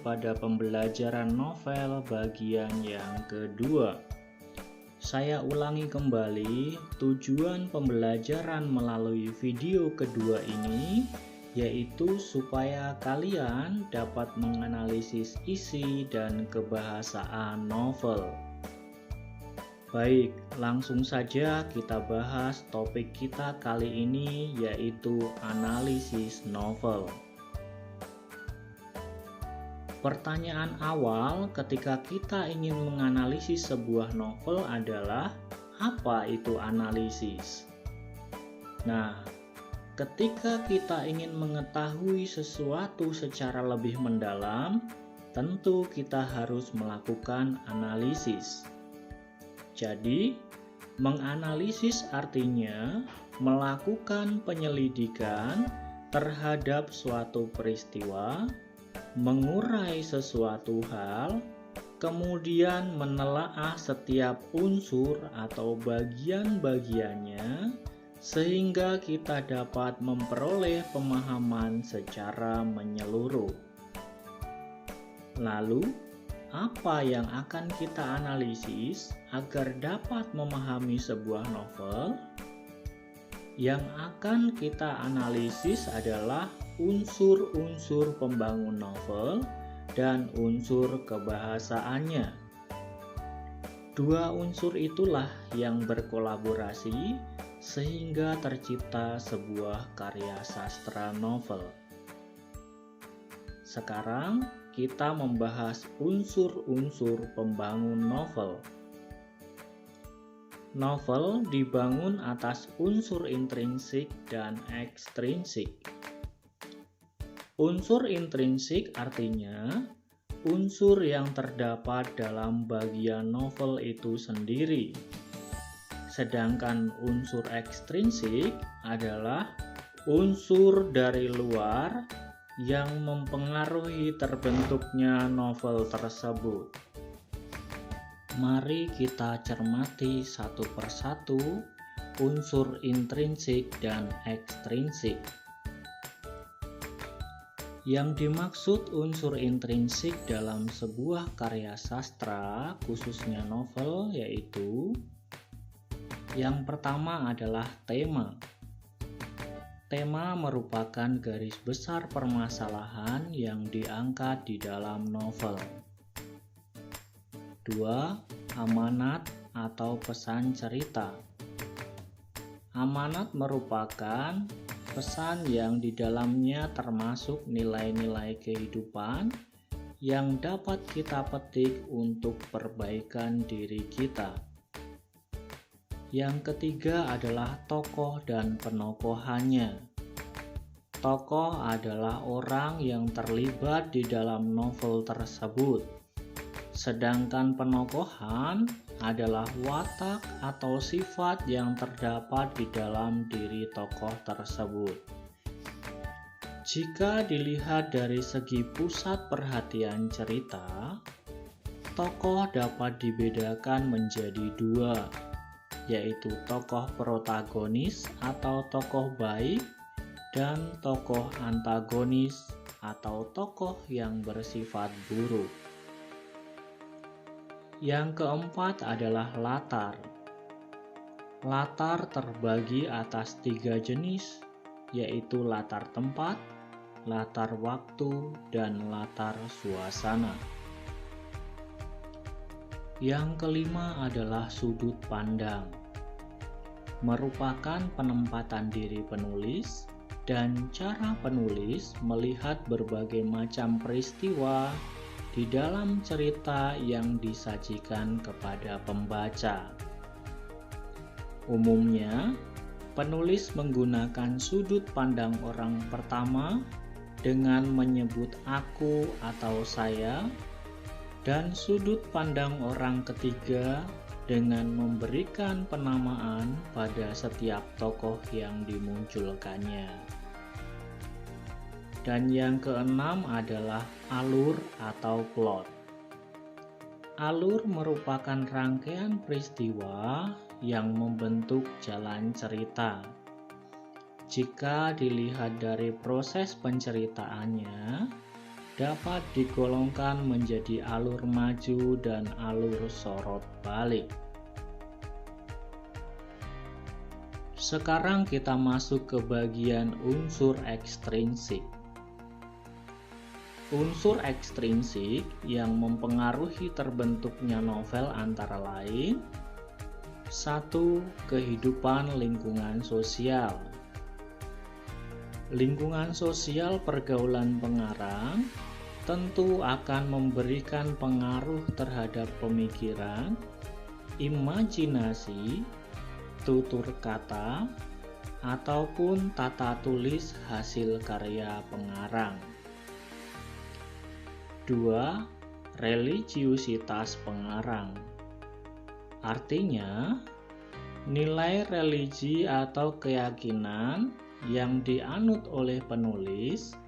pada pembelajaran novel bagian yang kedua. Saya ulangi kembali, tujuan pembelajaran melalui video kedua ini yaitu supaya kalian dapat menganalisis isi dan kebahasaan novel. Baik, langsung saja kita bahas topik kita kali ini yaitu analisis novel. Pertanyaan awal ketika kita ingin menganalisis sebuah novel adalah, apa itu analisis? Nah, ketika kita ingin mengetahui sesuatu secara lebih mendalam, tentu kita harus melakukan analisis. Jadi, menganalisis artinya melakukan penyelidikan terhadap suatu peristiwa, mengurai sesuatu hal, kemudian menelaah setiap unsur atau bagian-bagiannya sehingga kita dapat memperoleh pemahaman secara menyeluruh. Lalu, apa yang akan kita analisis agar dapat memahami sebuah novel? Yang akan kita analisis adalah unsur-unsur pembangun novel dan unsur kebahasaannya. Dua unsur itulah yang berkolaborasi sehingga tercipta sebuah karya sastra novel. Sekarang kita membahas unsur-unsur pembangun novel. Novel dibangun atas unsur intrinsik dan ekstrinsik. Unsur intrinsik artinya unsur yang terdapat dalam bagian novel itu sendiri. Sedangkan unsur ekstrinsik adalah unsur dari luar yang mempengaruhi terbentuknya novel tersebut. Mari kita cermati satu persatu unsur intrinsik dan ekstrinsik. Yang dimaksud unsur intrinsik dalam sebuah karya sastra, khususnya novel, yaitu yang pertama adalah tema. Tema merupakan garis besar permasalahan yang diangkat di dalam novel. 2. Amanat atau pesan cerita. Amanat merupakan pesan yang di dalamnya termasuk nilai-nilai kehidupan yang dapat kita petik untuk perbaikan diri kita. Yang ketiga adalah tokoh dan penokohannya. Tokoh adalah orang yang terlibat di dalam novel tersebut. Sedangkan penokohan adalah watak atau sifat yang terdapat di dalam diri tokoh tersebut. Jika dilihat dari segi pusat perhatian cerita, tokoh dapat dibedakan menjadi dua, yaitu tokoh protagonis atau tokoh baik dan tokoh antagonis atau tokoh yang bersifat buruk. Yang keempat adalah latar. Latar terbagi atas 3 jenis, yaitu latar tempat, latar waktu, dan latar suasana. Yang kelima adalah sudut pandang. Merupakan penempatan diri penulis dan cara penulis melihat berbagai macam peristiwa di dalam cerita yang disajikan kepada pembaca. Umumnya, penulis menggunakan sudut pandang orang pertama dengan menyebut aku atau saya, dan sudut pandang orang ketiga dengan memberikan penamaan pada setiap tokoh yang dimunculkannya. Dan yang keenam adalah alur atau plot. Alur merupakan rangkaian peristiwa yang membentuk jalan cerita. Jika dilihat dari proses penceritaannya, dapat digolongkan menjadi alur maju dan alur sorot balik. Sekarang kita masuk ke bagian unsur ekstrinsik. Unsur ekstrinsik yang mempengaruhi terbentuknya novel antara lain: 1. Kehidupan lingkungan sosial. Lingkungan sosial pergaulan pengarang tentu akan memberikan pengaruh terhadap pemikiran, imajinasi, tutur kata, ataupun tata tulis hasil karya pengarang. 2. Religiusitas pengarang. Artinya, nilai religi atau keyakinan yang dianut oleh penulis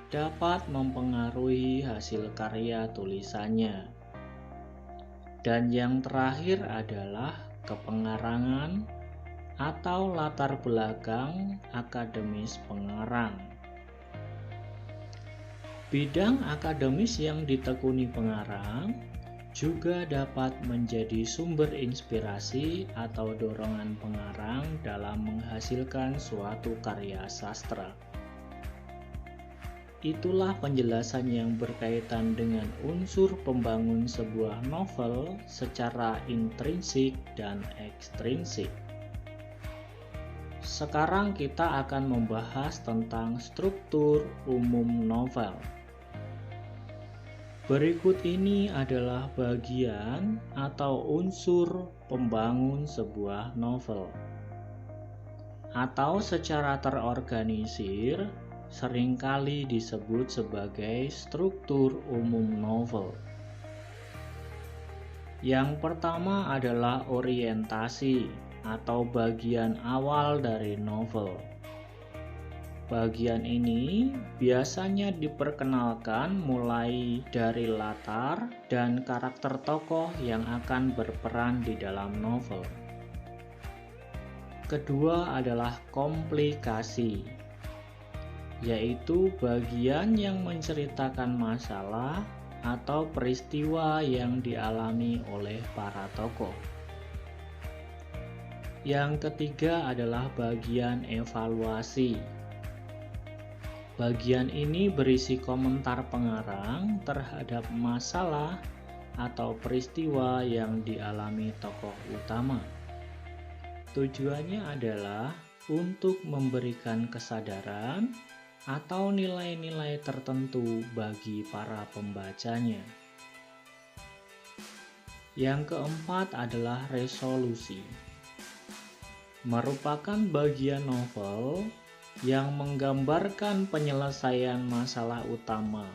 dapat mempengaruhi hasil karya tulisannya. Dan yang terakhir adalah kepengarangan atau latar belakang akademis pengarang. Bidang akademis yang ditekuni pengarang juga dapat menjadi sumber inspirasi atau dorongan pengarang dalam menghasilkan suatu karya sastra. Itulah penjelasan yang berkaitan dengan unsur pembangun sebuah novel secara intrinsik dan ekstrinsik. Sekarang kita akan membahas tentang struktur umum novel. Berikut ini adalah bagian atau unsur pembangun sebuah novel. Atau secara terorganisir, seringkali disebut sebagai struktur umum novel. Yang pertama adalah orientasi atau bagian awal dari novel. Bagian ini biasanya diperkenalkan mulai dari latar dan karakter tokoh yang akan berperan di dalam novel. Kedua adalah komplikasi, yaitu bagian yang menceritakan masalah atau peristiwa yang dialami oleh para tokoh. Yang ketiga adalah bagian evaluasi. Bagian ini berisi komentar pengarang terhadap masalah atau peristiwa yang dialami tokoh utama. Tujuannya adalah untuk memberikan kesadaran atau nilai-nilai tertentu bagi para pembacanya. Yang keempat adalah resolusi. Merupakan bagian novel yang menggambarkan penyelesaian masalah utama.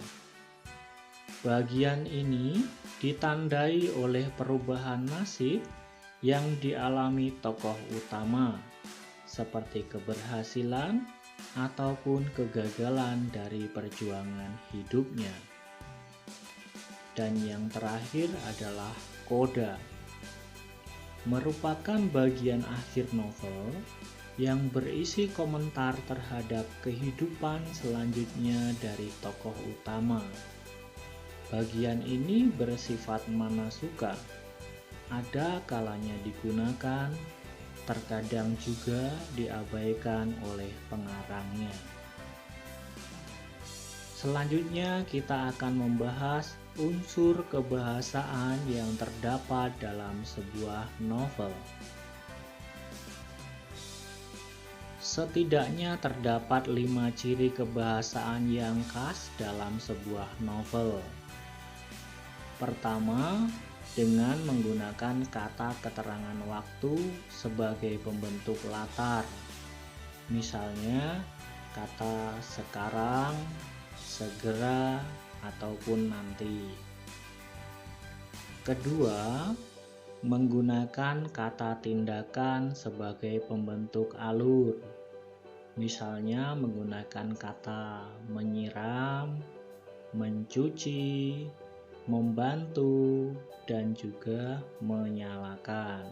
Bagian ini ditandai oleh perubahan nasib yang dialami tokoh utama, seperti keberhasilan ataupun kegagalan dari perjuangan hidupnya. Dan yang terakhir adalah koda. Merupakan bagian akhir novel yang berisi komentar terhadap kehidupan selanjutnya dari tokoh utama. Bagian ini bersifat manasuka, ada kalanya digunakan, terkadang juga diabaikan oleh pengarangnya. Selanjutnya kita akan membahas unsur kebahasaan yang terdapat dalam sebuah novel. Setidaknya terdapat 5 ciri kebahasaan yang khas dalam sebuah novel. Pertama, dengan menggunakan kata keterangan waktu sebagai pembentuk latar. Misalnya, kata sekarang, segera, ataupun nanti. Kedua, menggunakan kata tindakan sebagai pembentuk alur. Misalnya menggunakan kata menyiram, mencuci, membantu, dan juga menyalakan.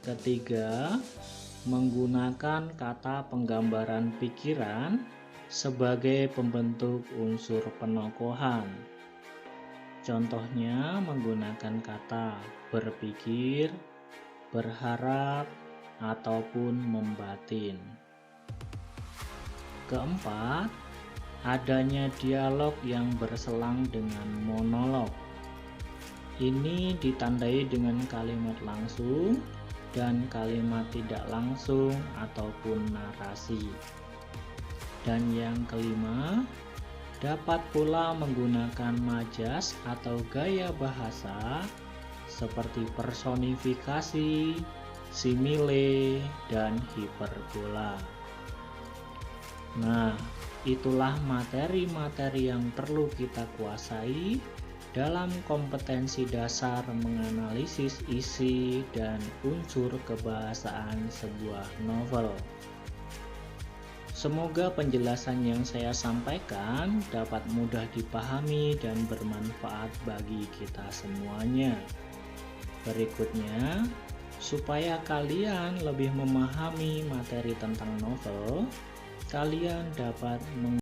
Ketiga, menggunakan kata penggambaran pikiran sebagai pembentuk unsur penokohan. Contohnya menggunakan kata berpikir, berharap, ataupun membatin. Keempat, adanya dialog yang berselang dengan monolog. Ini ditandai dengan kalimat langsung dan kalimat tidak langsung ataupun narasi. Dan yang kelima, dapat pula menggunakan majas atau gaya bahasa seperti personifikasi, simile, dan hiperbola. Nah, itulah materi-materi yang perlu kita kuasai dalam kompetensi dasar menganalisis isi dan unsur kebahasaan sebuah novel. Semoga penjelasan yang saya sampaikan dapat mudah dipahami dan bermanfaat bagi kita semuanya. Berikutnya, supaya kalian lebih memahami materi tentang novel, kalian dapat